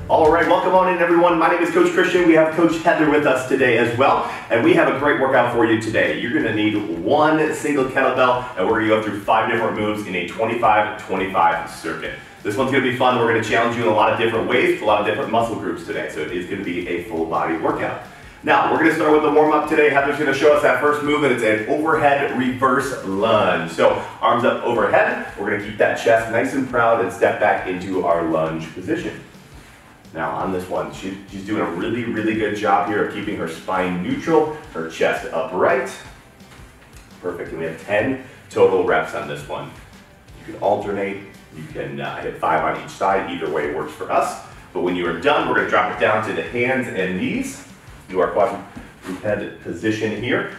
All right, welcome on in everyone. My name is Coach Christian. We have Coach Heather with us today as well, and we have a great workout for you today. You're gonna need one single kettlebell, and we're gonna go through 5 different moves in a 25-25 circuit. This one's gonna be fun. We're gonna challenge you in a lot of different ways, a lot of different muscle groups today, so it is gonna be a full body workout. Now, we're gonna start with the warm up today. Heather's gonna show us that first move, and it's an overhead reverse lunge. So, arms up overhead. We're gonna keep that chest nice and proud and step back into our lunge position. Now on this one, she's doing a really good job here of keeping her spine neutral, her chest upright. Perfect, and we have 10 total reps on this one. You can alternate, you can hit 5 on each side, either way works for us. But when you are done, we're gonna drop it down to the hands and knees. Do our quadruped position here.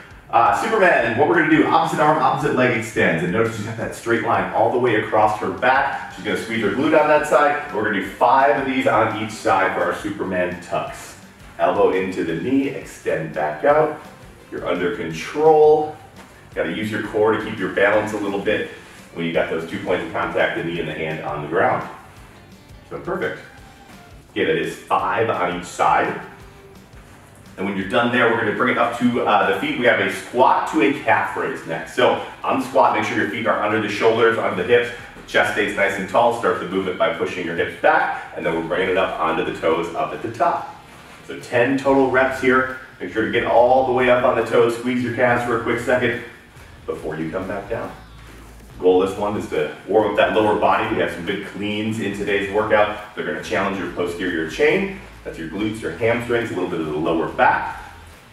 Superman, what we're gonna do, opposite arm, opposite leg extends. And notice she's got that straight line all the way across her back. She's gonna squeeze her glute on that side. We're gonna do 5 of these on each side for our Superman tucks. Elbow into the knee, extend back out. You're under control. Gotta use your core to keep your balance a little bit when you got those 2 points of contact, the knee and the hand on the ground. So perfect. Okay, that is 5 on each side. And when you're done there, we're gonna bring it up to the feet. We have a squat to a calf raise next. So on the squat, make sure your feet are under the shoulders, under the hips. Chest stays nice and tall. Start the movement by pushing your hips back, and then we're bringing it up onto the toes up at the top. So 10 total reps here. Make sure to get all the way up on the toes. Squeeze your calves for a quick second before you come back down. Goal of this one is to warm up that lower body. We have some good cleans in today's workout. They're gonna challenge your posterior chain. That's your glutes, your hamstrings, a little bit of the lower back.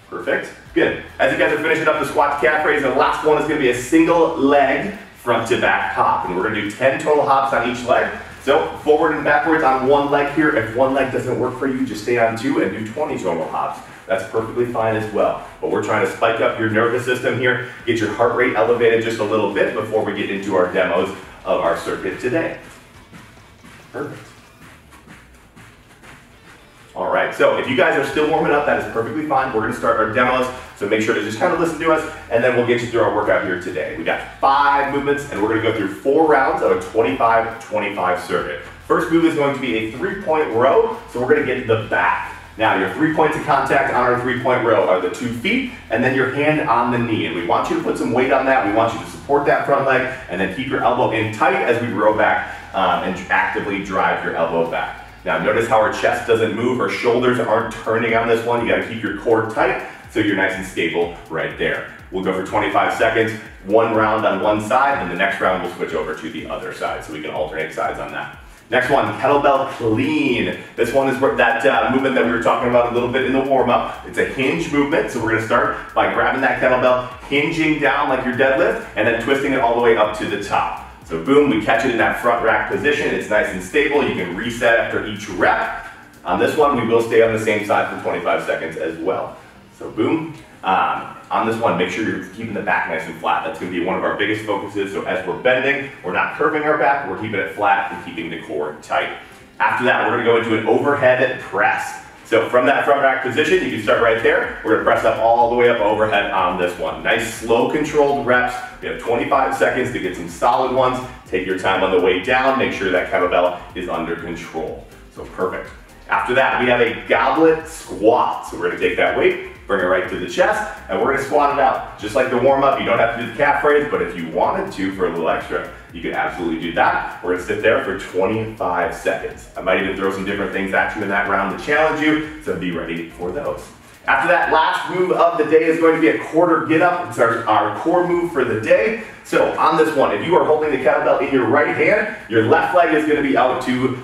Perfect, good. As you guys are finishing up the squat to calf raise, the last one is gonna be a single leg front to back hop. And we're gonna do 10 total hops on each leg. So forward and backwards on one leg here. If one leg doesn't work for you, just stay on 2 and do 20 total hops. That's perfectly fine as well. But we're trying to spike up your nervous system here, get your heart rate elevated just a little bit before we get into our demos of our circuit today. Perfect. All right, so if you guys are still warming up, that is perfectly fine. We're gonna start our demos, so make sure to just kind of listen to us, and then we'll get you through our workout here today. We got 5 movements, and we're gonna go through 4 rounds of a 25-25 circuit. First move is going to be a 3-point row, so we're gonna get the back. Now, your 3 points of contact on our 3-point row are the 2 feet, and then your hand on the knee. And we want you to put some weight on that. We want you to support that front leg, and then keep your elbow in tight as we row back and actively drive your elbow back. Now notice how our chest doesn't move, our shoulders aren't turning on this one. You gotta keep your core tight so you're nice and stable right there. We'll go for 25 seconds, 1 round on one side, and the next round we'll switch over to the other side so we can alternate sides on that. Next one, Kettlebell Clean. This one is that movement that we were talking about a little bit in the warm-up. It's a hinge movement, so we're gonna start by grabbing that kettlebell, hinging down like your deadlift, and then twisting it all the way up to the top. So boom, we catch it in that front rack position. It's nice and stable. You can reset after each rep. On this one, we will stay on the same side for 25 seconds as well. So boom. On this one, make sure you're keeping the back nice and flat. That's gonna be one of our biggest focuses. So as we're bending, we're not curving our back, we're keeping it flat and keeping the core tight. After that, we're gonna go into an overhead press. So from that front rack position, you can start right there. We're gonna press up all the way up overhead on this one. Nice, slow, controlled reps. We have 25 seconds to get some solid ones. Take your time on the way down. Make sure that kettlebell is under control. So perfect. After that, we have a goblet squat. So we're gonna take that weight, bring it right to the chest, and we're gonna squat it out. Just like the warm up, you don't have to do the calf raise, but if you wanted to for a little extra, you could absolutely do that. We're gonna sit there for 25 seconds. I might even throw some different things at you in that round to challenge you, so be ready for those. After that, last move of the day is going to be a quarter get up. It's our core move for the day. So on this one, if you are holding the kettlebell in your right hand, your left leg is gonna be out to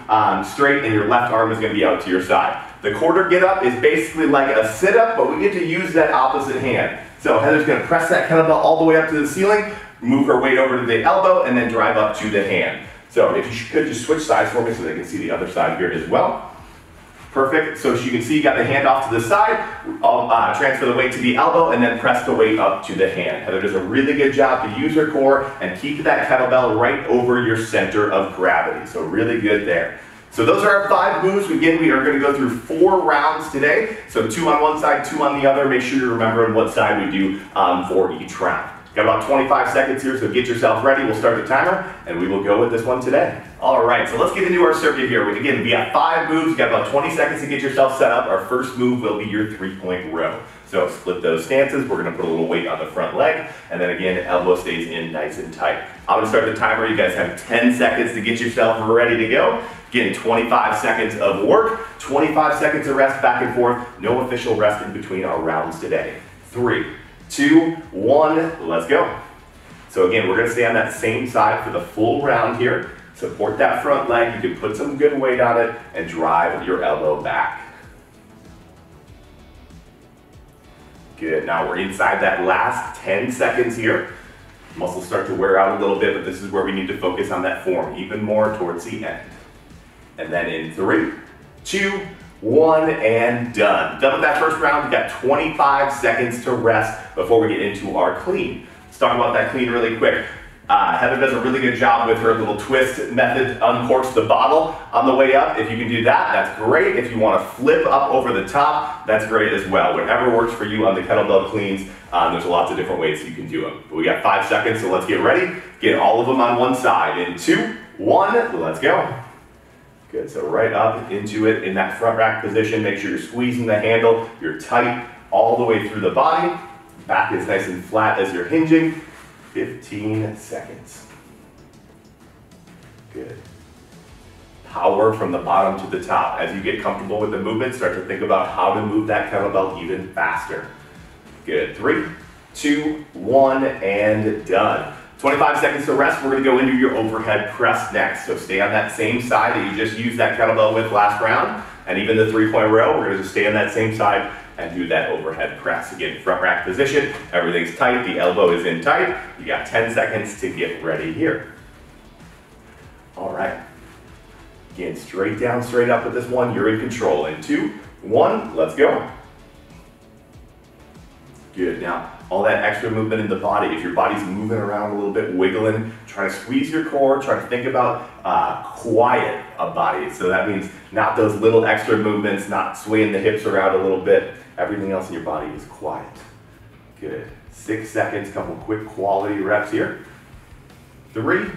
straight and your left arm is gonna be out to your side. The quarter get up is basically like a sit up, but we get to use that opposite hand. So Heather's gonna press that kettlebell all the way up to the ceiling, move her weight over to the elbow, and then drive up to the hand. So if you could just switch sides for me so they can see the other side here as well. Perfect, so as you can see, you got the hand off to the side. I'll transfer the weight to the elbow and then press the weight up to the hand. Heather does a really good job to use her core and keep that kettlebell right over your center of gravity. So really good there. So those are our 5 moves. Again, we are going to go through 4 rounds today. So 2 on one side, 2 on the other. Make sure you're remembering what side we do for each round. Got about 25 seconds here, so get yourself ready. We'll start the timer, and we will go with this one today. All right, so let's get into our circuit here. Again, we got 5 moves. You got about 20 seconds to get yourself set up. Our first move will be your 3-point row. So split those stances. We're gonna put a little weight on the front leg, and then again, elbow stays in nice and tight. I'm gonna start the timer. You guys have 10 seconds to get yourself ready to go. Again, 25 seconds of work, 25 seconds of rest back and forth. No official rest in between our rounds today. 3, 2, 1, let's go. So again, we're gonna stay on that same side for the full round here. Support that front leg. You can put some good weight on it and drive your elbow back. Good, now we're inside that last 10 seconds here. Muscles start to wear out a little bit, but this is where we need to focus on that form even more towards the end. And then in 3, 2, 1, and done. Done with that first round. We've got 25 seconds to rest before we get into our clean. Let's talk about that clean really quick. Heather does a really good job with her little twist method, uncorks the bottle on the way up. If you can do that, that's great. If you want to flip up over the top, that's great as well. Whatever works for you on the kettlebell cleans, there's lots of different ways you can do them. But we got 5 seconds, so let's get ready. Get all of them on one side. In 2, 1, let's go. Good, so right up into it in that front rack position. Make sure you're squeezing the handle. You're tight all the way through the body. Back is nice and flat as you're hinging. 15 seconds. Good. Power from the bottom to the top. As you get comfortable with the movement, start to think about how to move that kettlebell even faster. Good. 3, 2, 1, and done. 25 seconds to rest. We're going to go into your overhead press next. So stay on that same side that you just used that kettlebell with last round. And even the 3-point row, we're going to just stay on that same side and do that overhead press. Again, front rack position. Everything's tight. The elbow is in tight. You got 10 seconds to get ready here. All right. Again, straight down, straight up with this one. You're in control. In 2, 1, let's go. Good. Now, all that extra movement in the body, if your body's moving around a little bit, wiggling, try to squeeze your core, try to think about quiet a body. So that means not those little extra movements, not swaying the hips around a little bit. Everything else in your body is quiet. Good. 6 seconds, couple quick quality reps here. 3,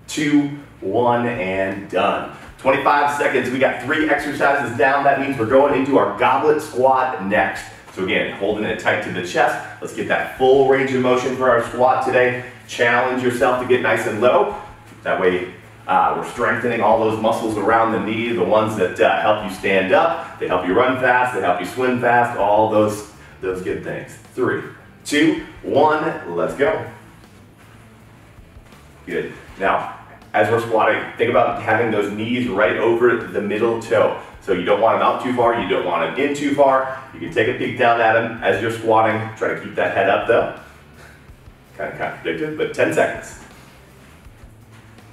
2, 1, and done. 25 seconds, we got 3 exercises down. That means we're going into our goblet squat next. So again, holding it tight to the chest. Let's get that full range of motion for our squat today. Challenge yourself to get nice and low. That way we're strengthening all those muscles around the knee, the ones that help you stand up, they help you run fast, they help you swim fast, all those good things. 3, 2, 1, let's go. Good. Now, as we're squatting, think about having those knees right over the middle toe. So you don't want them out too far, you don't want them in too far. You can take a peek down at them as you're squatting. Try to keep that head up though. Kind of contradicted, but 10 seconds.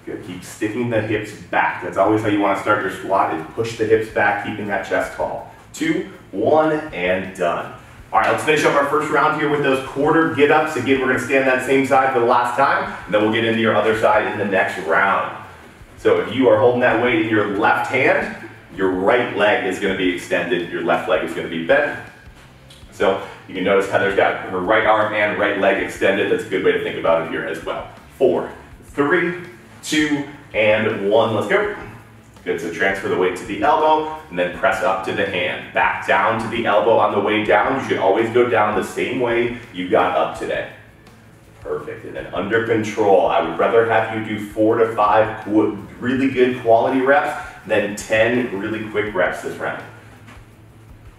Good, keep sticking the hips back. That's always how you want to start your squat, is push the hips back, keeping that chest tall. 2, 1, and done. All right, let's finish up our first round here with those quarter get-ups. Again, we're gonna stay on that same side for the last time, and then we'll get into your other side in the next round. So if you are holding that weight in your left hand, your right leg is going to be extended, your left leg is going to be bent. So you can notice Heather's got her right arm and right leg extended. That's a good way to think about it here as well. 4, 3, 2, and 1. Let's go. Good, so transfer the weight to the elbow and then press up to the hand. Back down to the elbow on the way down. You should always go down the same way you got up today. Perfect, and then under control. I would rather have you do 4 to 5 really good quality reps than 10 really quick reps this round.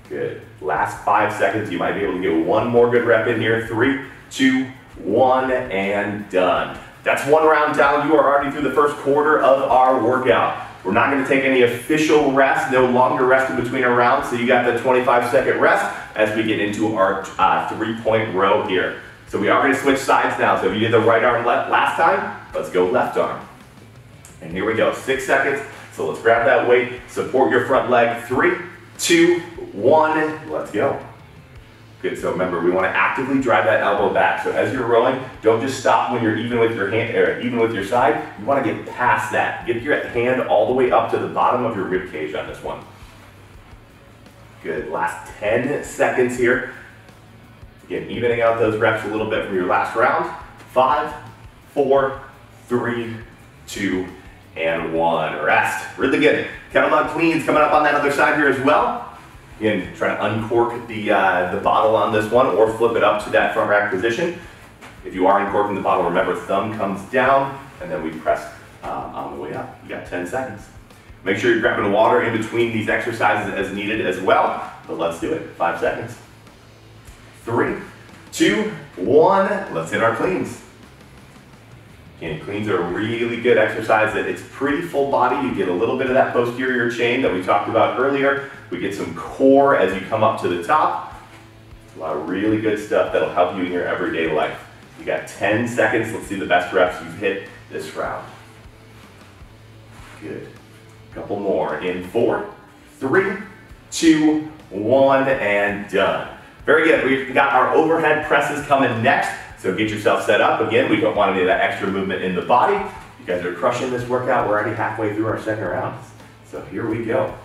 Good. Last 5 seconds, you might be able to get one more good rep in here. 3, 2, 1, and done. That's one round down. You are already through the first quarter of our workout. We're not going to take any official rest, no longer rest in between our rounds, so you got the 25-second rest as we get into our 3-point row here. So we are going to switch sides now. So if you did the right arm last time, let's go left arm. And here we go, 6 seconds. So let's grab that weight, support your front leg. 3, 2, 1, let's go. Good, so remember, we want to actively drive that elbow back. So as you're rowing, don't just stop when you're even with your hand, or even with your side. You want to get past that. Get your hand all the way up to the bottom of your rib cage on this one. Good, last 10 seconds here. Again, evening out those reps a little bit from your last round. 5, 4, 3, 2, and 1. Rest. Really good. Kettlebell cleans coming up on that other side here as well. Again, try to uncork the bottle on this one or flip it up to that front rack position. If you are uncorking the bottle, remember thumb comes down and then we press on the way up. You got 10 seconds. Make sure you're grabbing water in between these exercises as needed as well. But let's do it. 5 seconds. 3, 2, 1. Let's hit our cleans. Again, cleans are a really good exercise. It's pretty full body. You get a little bit of that posterior chain that we talked about earlier. We get some core as you come up to the top. A lot of really good stuff that'll help you in your everyday life. You got 10 seconds. Let's see the best reps you've hit this round. Good. A couple more. In 4, 3, 2, 1, and done. Very good. We've got our overhead presses coming next. So get yourself set up. Again, we don't want any of that extra movement in the body. You guys are crushing this workout. We're already halfway through our second round. So here we go.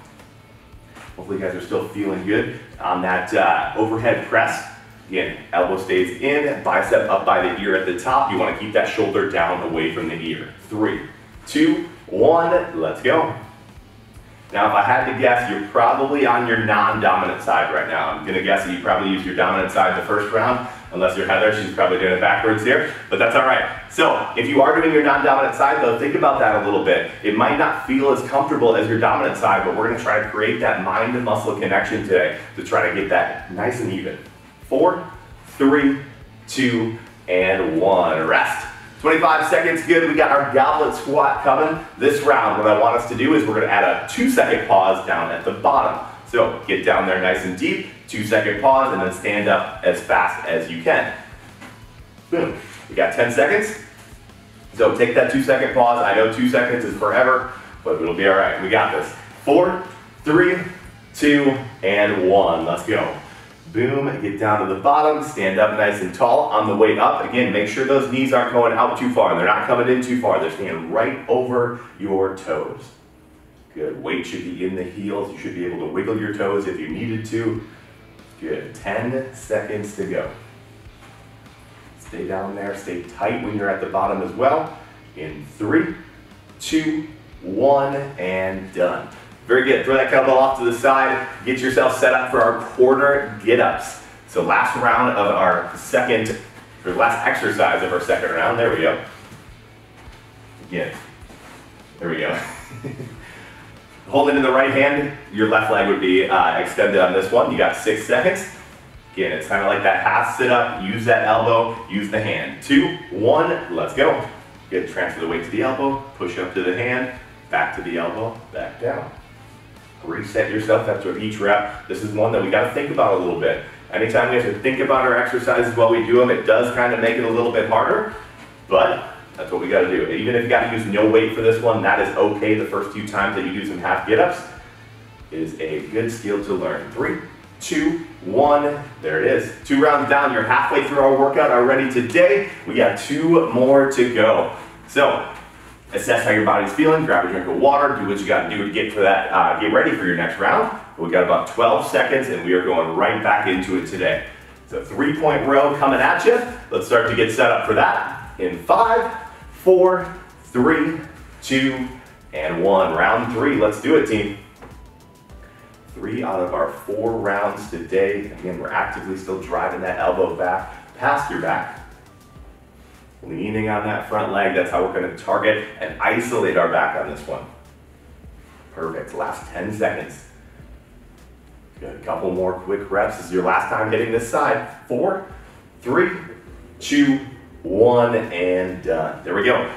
Hopefully you guys are still feeling good on that overhead press. Again, elbow stays in, bicep up by the ear at the top. You want to keep that shoulder down away from the ear. 3, 2, 1, let's go. Now, if I had to guess, you're probably on your non-dominant side right now. I'm going to guess that you probably use your dominant side the first round. Unless you're Heather, she's probably doing it backwards here, but that's all right. So if you are doing your non-dominant side though, think about that a little bit. It might not feel as comfortable as your dominant side, but we're gonna try to create that mind and muscle connection today to try to get that nice and even. 4, 3, 2, and 1. Rest. 25 seconds, good. We got our goblet squat coming. This round, what I want us to do is we're gonna add a 2-second pause down at the bottom. So get down there nice and deep, 2-second pause, and then stand up as fast as you can. Boom. We got 10 seconds. So take that 2-second pause. I know 2 seconds is forever, but it'll be all right. We got this. 4, 3, 2, and 1. Let's go. Boom. Get down to the bottom. Stand up nice and tall. On the way up, again, make sure those knees aren't going out too far. They're not coming in too far. They're staying right over your toes. Good. Weight should be in the heels. You should be able to wiggle your toes if you needed to. Good. 10 seconds to go. Stay down there. Stay tight when you're at the bottom as well. In 3, 2, 1, and done. Very good. Throw that kettlebell off to the side. Get yourself set up for our quarter get-ups. So last round of our last exercise of our second round. There we go. Again. There we go. Hold it in the right hand, your left leg would be extended on this one. You got 6 seconds. Again, it's kind of like that half sit up. Use that elbow, use the hand. 2, 1, let's go. Good, transfer the weight to the elbow, push up to the hand, back to the elbow, back down. Reset yourself after each rep. This is one that we got to think about a little bit. Anytime we have to think about our exercises while we do them, it does kind of make it a little bit harder, but that's what we got to do. Even if you got to use no weight for this one, that is okay the first few times that you do some half get-ups. It is a good skill to learn. 3, 2, 1, there it is. 2 rounds down, you're halfway through our workout already today. We got 2 more to go. So, assess how your body's feeling, grab a drink of water, do what you got to do to get ready for your next round. We got about 12 seconds and we are going right back into it today. So 3-point row coming at you. Let's start to get set up for that. In 5, 4, 3, 2, and 1. Round 3, let's do it, team. 3 out of our 4 rounds today. Again, we're actively still driving that elbow back, past your back. Leaning on that front leg, that's how we're gonna target and isolate our back on this one. Perfect, last 10 seconds. Good, a couple more quick reps. This is your last time hitting this side. 4, 3, 2, 1, and done. There we go.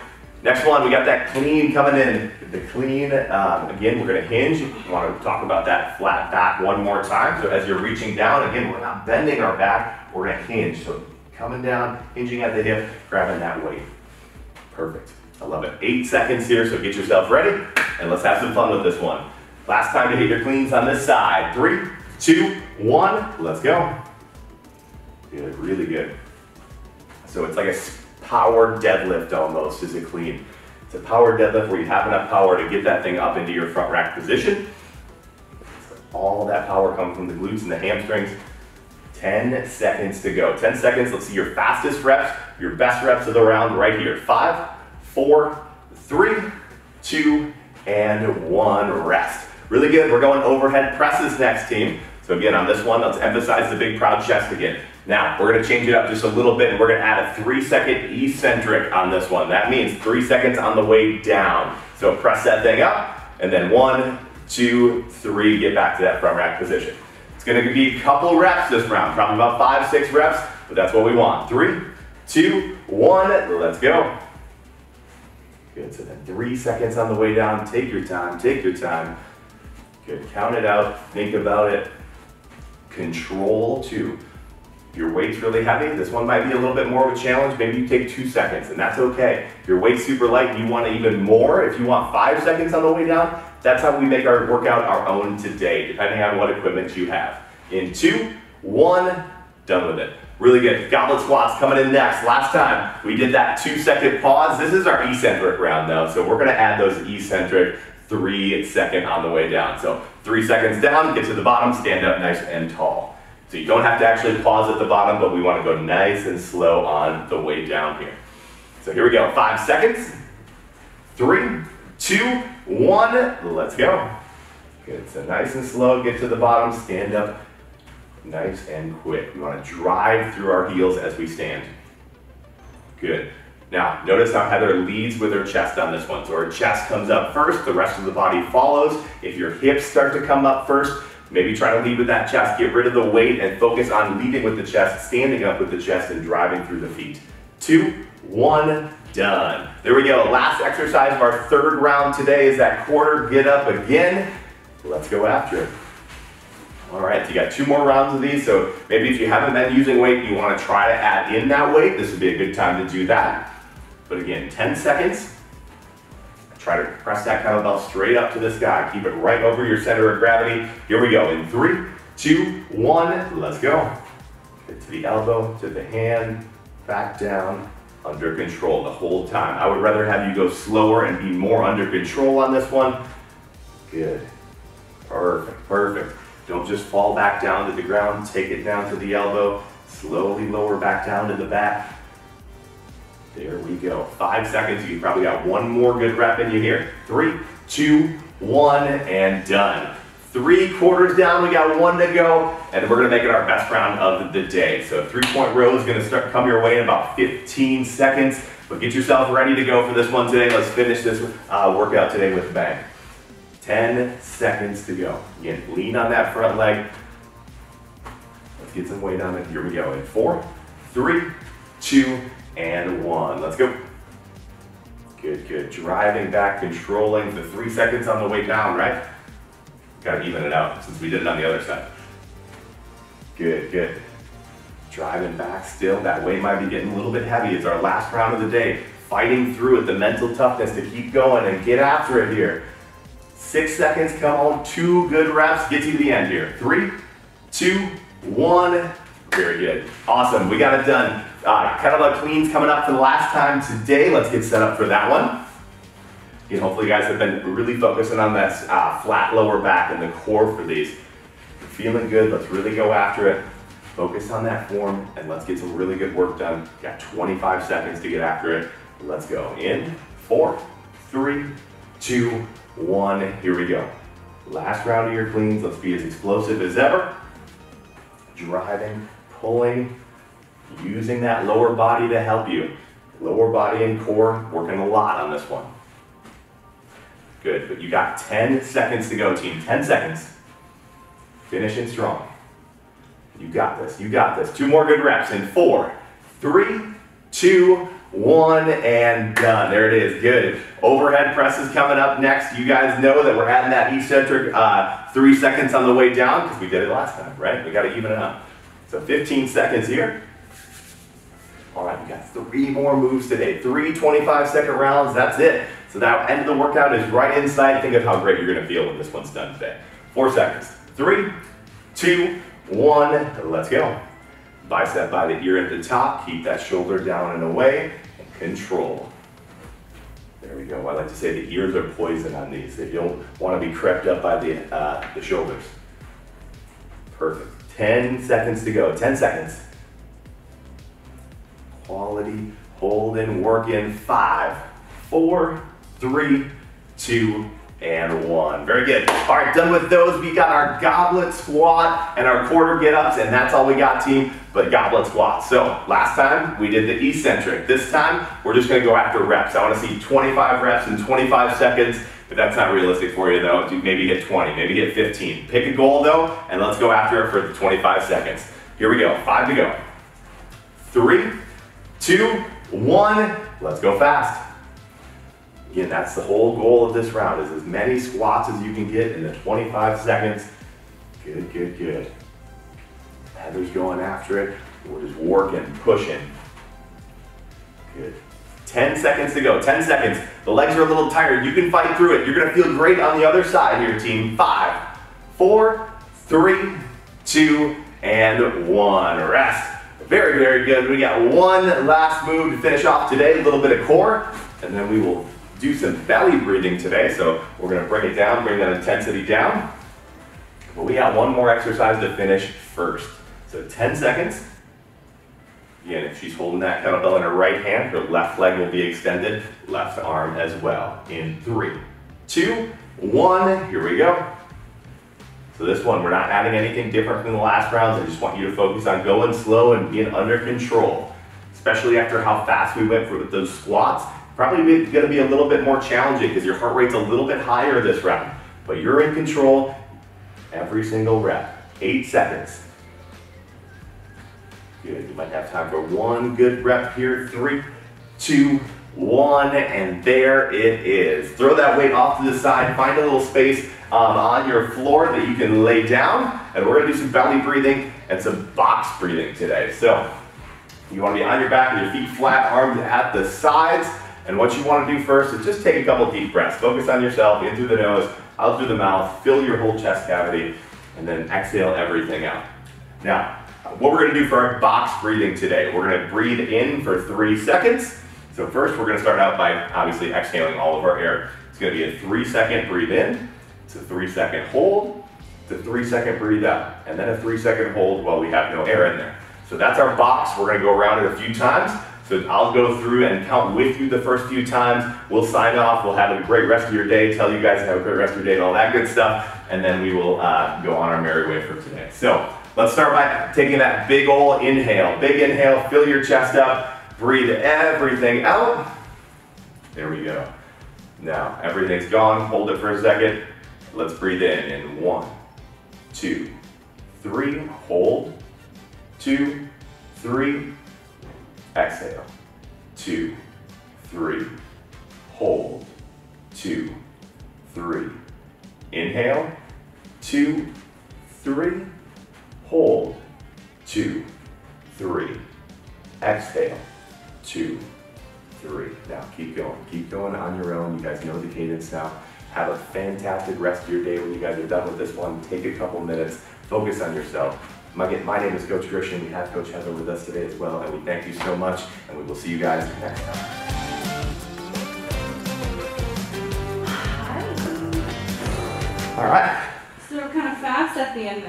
Next one, we got that clean coming in. The clean, again, we're gonna hinge. We wanna talk about that flat back one more time. So as you're reaching down, again, we're not bending our back, we're gonna hinge. So coming down, hinging at the hip, grabbing that weight. Perfect, I love it. 8 seconds here, so get yourself ready, and let's have some fun with this one. Last time to hit your cleans on this side. 3, 2, 1, let's go. Good, really good. So it's like a power deadlift almost is a clean. It's a power deadlift where you have enough power to get that thing up into your front rack position. All that power comes from the glutes and the hamstrings. 10 seconds to go. 10 seconds, let's see your fastest reps, your best reps of the round right here. 5, 4, 3, 2, and 1, rest. Really good, we're going overhead presses next, team. So again, on this one, let's emphasize the big proud chest again. Now, we're gonna change it up just a little bit and we're gonna add a 3-second eccentric on this one. That means 3 seconds on the way down. So press that thing up, and then 1, 2, 3, get back to that front rack position. It's gonna be a couple reps this round, probably about 5, 6 reps, but that's what we want. 3, 2, 1, let's go. Good, so then 3 seconds on the way down. Take your time, take your time. Good, count it out, think about it. Control 2. If your weight's really heavy, this one might be a little bit more of a challenge. Maybe you take 2 seconds, and that's okay. If your weight's super light and you want even more, if you want 5 seconds on the way down, that's how we make our workout our own today, depending on what equipment you have. In 2, 1, done with it. Really good. Goblet squats coming in next. Last time we did that 2-second pause. This is our eccentric round though, so we're gonna add those eccentric 3-second on the way down. So 3 seconds down, get to the bottom, stand up nice and tall. So you don't have to actually pause at the bottom, but we want to go nice and slow on the way down here. So here we go, 5 seconds. 3, 2, 1, let's go. Good, so nice and slow, get to the bottom, stand up nice and quick. We want to drive through our heels as we stand. Good. Now, notice how Heather leads with her chest on this one. So her chest comes up first, the rest of the body follows. If your hips start to come up first, maybe try to lead with that chest. Get rid of the weight and focus on leading with the chest, standing up with the chest, and driving through the feet. 2, 1, done. There we go. Last exercise of our 3rd round today is that quarter get up again. Let's go after it. All right, so you got 2 more rounds of these, so maybe if you haven't been using weight and you want to try to add in that weight, this would be a good time to do that. But again, 10 seconds. Try to press that kettlebell straight up to the sky. Keep it right over your center of gravity. Here we go. In 3, 2, 1, let's go. Get to the elbow, to the hand, back down, under control the whole time. I would rather have you go slower and be more under control on this one. Good. Perfect, perfect. Don't just fall back down to the ground. Take it down to the elbow. Slowly lower back down to the back. There we go. 5 seconds. You probably got 1 more good rep in you here. 3, 2, 1, and done. 3 quarters down. We got 1 to go, and we're gonna make it our best round of the day. So 3-point row is gonna start come your way in about 15 seconds. But get yourself ready to go for this one today. Let's finish this workout today with a bang. 10 seconds to go. Again, lean on that front leg. Let's get some weight on it. Here we go. In 4, 3, 2, and 1. Let's go. Good, good. Driving back, controlling the 3 seconds on the way down, right? Gotta even it out since we did it on the other side. Good, good. Driving back still. That weight might be getting a little bit heavy. It's our last round of the day. Fighting through it, the mental toughness to keep going and get after it here. 6 seconds, come on. 2 good reps. Get to the end here. 3, 2, 1. Very good. Awesome. We got it done. Kettlebell Clean's coming up for the last time today. Let's get set up for that one. Again, hopefully you guys have been really focusing on that flat lower back and the core for these. If you're feeling good, let's really go after it. Focus on that form and let's get some really good work done. Got 25 seconds to get after it. Let's go. In 4, 3, 2, 1. Here we go. Last round of your cleans. Let's be as explosive as ever. Driving, pulling, using that lower body to help you. Lower body and core, working a lot on this one. Good, but you got 10 seconds to go, team. 10 seconds. Finishing strong. You got this, you got this. 2 more good reps in 4, 3, 2, 1, and done. There it is, good. Overhead presses coming up next. You guys know that we're adding that eccentric 3 seconds on the way down because we did it last time, right? We gotta even it up. So 15 seconds here. All right, we got 3 more moves today. 3 25-second rounds, that's it. So that end of the workout is right inside. Think of how great you're gonna feel when this one's done today. 4 seconds. 3, 2, 1, let's go. Bicep by the ear at the top. Keep that shoulder down and away. And control. There we go. I like to say the ears are poison on these. They don't want to be crept up by the shoulders. Perfect. 10 seconds to go, 10 seconds. Quality, hold in, work in, 5, 4, 3, 2, and 1. Very good. All right, done with those. We got our goblet squat and our quarter get-ups, and that's all we got, team, but goblet squat. So last time we did the eccentric. This time we're just gonna go after reps. I wanna see 25 reps in 25 seconds. If that's not realistic for you though, maybe hit 20, maybe hit 15. Pick a goal though, and let's go after it for the 25 seconds. Here we go, 5 to go. 3, 2, 1, let's go fast. Again, that's the whole goal of this round, is as many squats as you can get in the 25 seconds. Good, good, good. Heather's going after it. We're just working, pushing. Good. 10 seconds to go, 10 seconds. The legs are a little tired. You can fight through it. You're gonna feel great on the other side here, team. 5, 4, 3, 2, and 1. Rest. Very, very good. We got one last move to finish off today, a little bit of core, and then we will do some belly breathing today. So we're gonna bring it down, bring that intensity down. But we got one more exercise to finish first. So 10 seconds. Again, if she's holding that kettlebell in her right hand, her left leg will be extended, left arm as well. In 3, 2, 1, here we go. So this one, we're not adding anything different from the last rounds. I just want you to focus on going slow and being under control, especially after how fast we went with those squats. Probably gonna be a little bit more challenging because your heart rate's a little bit higher this round, but you're in control every single rep. 8 seconds. Good, you might have time for one good rep here. 3, 2, 1, and there it is. Throw that weight off to the side, find a little space on your floor that you can lay down, and we're gonna do some belly breathing and some box breathing today. So you wanna be on your back with your feet flat, arms at the sides, and what you wanna do first is just take a couple deep breaths. Focus on yourself, in through the nose, out through the mouth, fill your whole chest cavity, and then exhale everything out. Now, what we're gonna do for our box breathing today, we're gonna breathe in for 3 seconds. So first we're gonna start out by obviously exhaling all of our air. It's gonna be a 3-second breathe in, it's a 3-second hold, it's a 3-second breathe out, and then a 3-second hold while we have no air in there. So that's our box. We're gonna go around it a few times. So I'll go through and count with you the first few times. We'll sign off, we'll have a great rest of your day, tell you guys to have a great rest of your day and all that good stuff, and then we will go on our merry way for today. So let's start by taking that big ol' inhale. Big inhale, fill your chest up, breathe everything out. There we go. Now, everything's gone, hold it for a second. Let's breathe in 1, 2, 3, hold, 2, 3, exhale, 2, 3, hold, 2, 3, inhale, 2, 3, hold, 2, 3, exhale, 2, 3. Now keep going on your own. You guys know the cadence now. Have a fantastic rest of your day when you guys are done with this one. Take a couple minutes, focus on yourself. My name is Coach Christian. We have Coach Heather with us today as well, and we thank you so much, and we will see you guys next time. All right. So we're kind of fast at the end there.